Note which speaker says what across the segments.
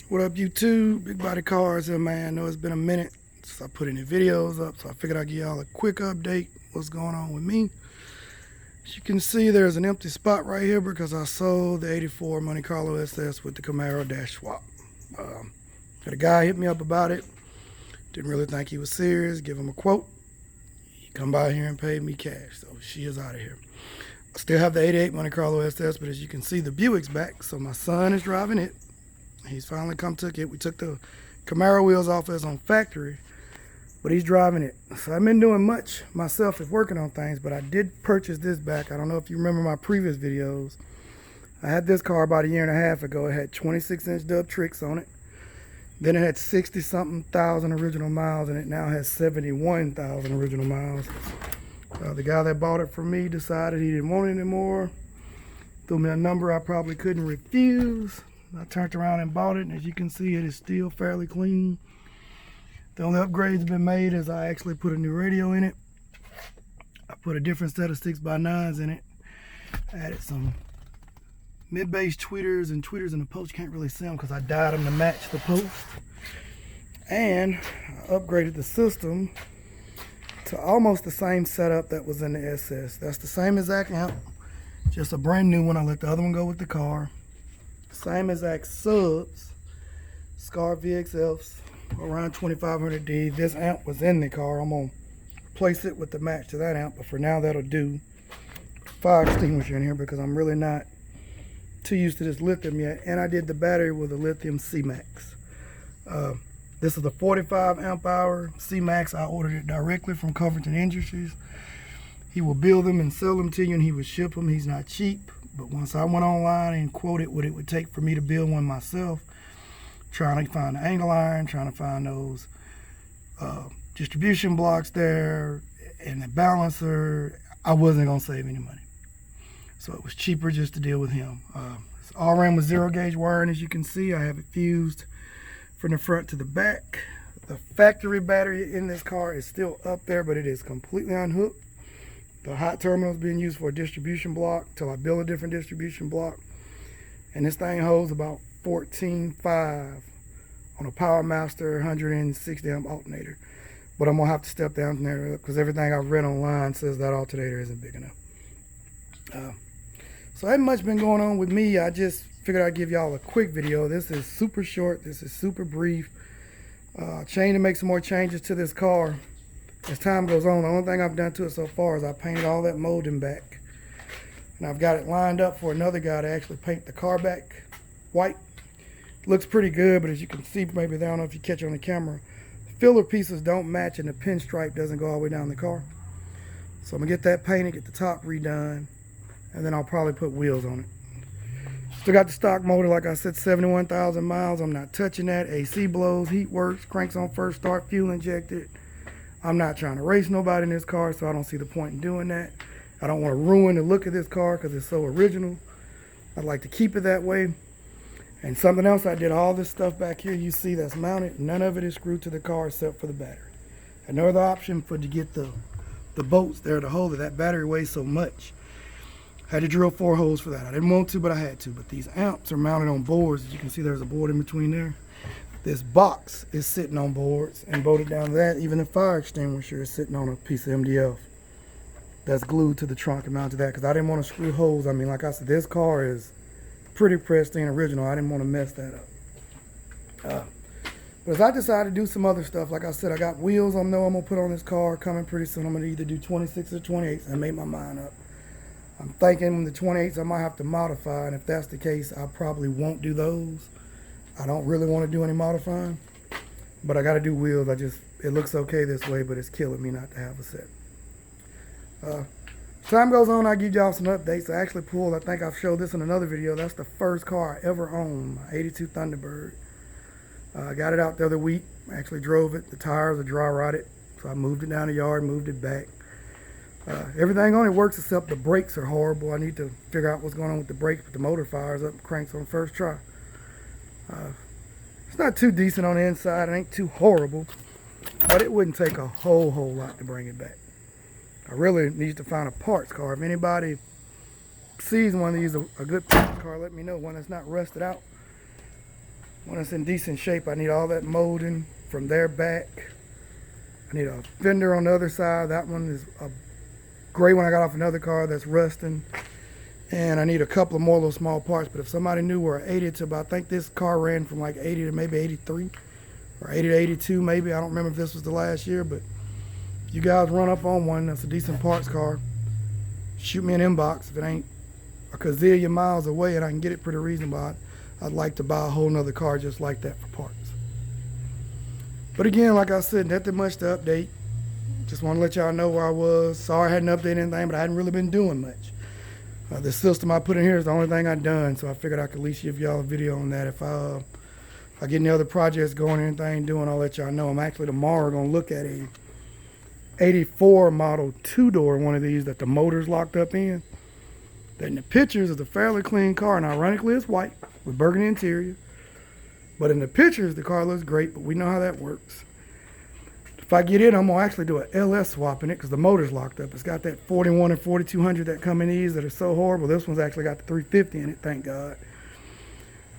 Speaker 1: What up, YouTube? Big Body Cars here, man. I know it's been a minute since I put any videos up, so I figured I'd give y'all a quick update what's going on with me. As you can see, there's an empty spot right here because I sold the 84 Monte Carlo SS with the Camaro dash swap. Had a guy hit me up about it. Didn't really think he was serious. Give him a quote. He come by here and paid me cash, so she is out of here. I still have the 88 Monte Carlo SS, but as you can see, the Buick's back, so my son is driving it. He's finally took it. We took the Camaro wheels off as on factory, but he's driving it. So I've been doing much myself as working on things, but I did purchase this back. I don't know if you remember my previous videos. I had this car about a year and a half ago. It had 26-inch dub tricks on it. Then it had 60-something thousand original miles, and it now has 71,000 original miles. The guy that bought it from me decided he didn't want it anymore. Threw me a number I probably couldn't refuse. I turned around and bought it, and as you can see, it is still fairly clean. The only upgrades have been made is I actually put a new radio in it. I put a different set of 6x9s in it. I added some mid-bass tweeters and the post. You can't really see them because I dyed them to match the post. And I upgraded the system to almost the same setup that was in the SS. That's the same exact amp, just a brand new one. I let the other one go with the car. Same exact subs, Scar VXFs, around 2500D. This amp was in the car. I'm going to replace it with the match to that amp, but for now that'll do. Fire extinguisher in here because I'm really not too used to this lithium yet. And I did the battery with a lithium C-Max. This is a 45 amp hour C-Max. I ordered it directly from Covington Industries. He will build them and sell them to you, and he will ship them. He's not cheap. But once I went online and quoted what it would take for me to build one myself, trying to find the angle iron, trying to find those distribution blocks there, and the balancer, I wasn't going to save any money. So it was cheaper just to deal with him. It's all ran with 0 gauge wiring, as you can see. I have it fused from the front to the back. The factory battery in this car is still up there, but it is completely unhooked. The hot terminal is being used for a distribution block till I build a different distribution block. And this thing holds about 14.5 on a Power Master 160 amp alternator. But I'm going to have to step down there because everything I've read online says that alternator isn't big enough. So ain't much been going on with me. I just figured I'd give y'all a quick video. This is super short. This is super brief. Trying to make some more changes to this car. As time goes on, the only thing I've done to it so far is I painted all that molding back. And I've got it lined up for another guy to actually paint the car back white. Looks pretty good, but as you can see, maybe I don't know if you catch it on the camera, filler pieces don't match and the pinstripe doesn't go all the way down the car. So I'm gonna get that painted, get the top redone, and then I'll probably put wheels on it. Still got the stock motor, like I said, 71,000 miles. I'm not touching that. AC blows, heat works, cranks on first start, fuel injected. I'm not trying to race nobody in this car, so I don't see the point in doing that. I don't want to ruin the look of this car because it's so original. I'd like to keep it that way. And something else, I did all this stuff back here you see that's mounted. None of it is screwed to the car except for the battery. Another option for to get the bolts there to hold it. That battery weighs so much. I had to drill 4 holes for that. I didn't want to, but I had to. But these amps are mounted on boards. As you can see, there's a board in between there. This box is sitting on boards and bolted down to that. Even the fire extinguisher is sitting on a piece of MDF that's glued to the trunk and mounted to that because I didn't want to screw holes. I mean, like I said, this car is pretty pristine original. I didn't want to mess that up. But as I decided to do some other stuff, like I said, I got wheels I know I'm going to put on this car coming pretty soon. I'm going to either do 26 or 28s. I made my mind up. I'm thinking the 28s I might have to modify, and if that's the case, I probably won't do those. I don't really want to do any modifying, but I got to do wheels. It looks okay this way, but it's killing me not to have a set. Time goes on, I give y'all some updates. I actually pulled, I think I've showed this in another video. That's the first car I ever owned, my 82 Thunderbird. I got it out the other week. I actually drove it. The tires are dry rotted, so I moved it down the yard, moved it back. Everything on it works except the brakes are horrible. I need to figure out what's going on with the brakes, but the motor fires up and cranks on first try. It's not too decent on the inside. It ain't too horrible, but it wouldn't take a whole lot to bring it back. I really need to find a parts car. If anybody sees one of these, a good parts car, let me know, one that's not rusted out. When it's in decent shape, I need all that molding from there back. I need a fender on the other side. That one is a gray one I got off another car that's rusting. And I need a couple of more little small parts. But if somebody knew where 80 to about, I think this car ran from like 80 to maybe 83 or 80 to 82 maybe. I don't remember if this was the last year, but if you guys run up on one that's a decent parts car, shoot me an inbox. If it ain't a gazillion miles away and I can get it pretty reasonable, I'd like to buy a whole nother car just like that for parts. But again, like I said, nothing much to update. Just want to let y'all know where I was. Sorry I hadn't updated anything, but I hadn't really been doing much. The system I put in here is the only thing I've done, so I figured I could at least give y'all a video on that. If I get any other projects going, anything doing, I'll let y'all know. I'm actually tomorrow going to look at a 84 model two-door one of these that the motor's locked up in. That in the pictures is a fairly clean car, and ironically it's white with burgundy interior. But in the pictures, the car looks great, but we know how that works. If I get in, I'm going to actually do an LS swap in it because the motor's locked up. It's got that 41 and 4200 that come in these that are so horrible. This one's actually got the 350 in it, thank God.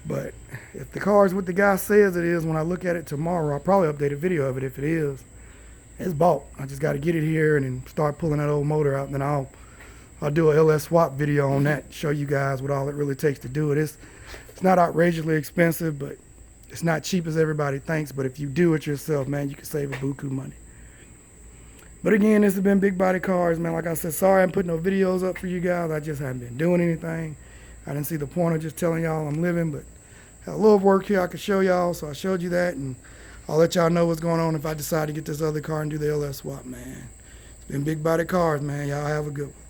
Speaker 1: But if the car is what the guy says it is, when I look at it tomorrow, I'll probably update a video of it if it is. It's bought. I just got to get it here and then start pulling that old motor out, and then I'll do a LS swap video on that, show you guys what all it really takes to do it. It's not outrageously expensive, but it's not cheap as everybody thinks. But if you do it yourself, man, you can save a buku money. But again, this has been Big Body Cars, man. Like I said, sorry I haven't put no videos up for you guys. I just haven't been doing anything. I didn't see the point of just telling y'all I'm living, but I had a little work here I could show y'all, so I showed you that, and I'll let y'all know what's going on if I decide to get this other car and do the LS swap, man. It's been Big Body Cars, man. Y'all have a good one.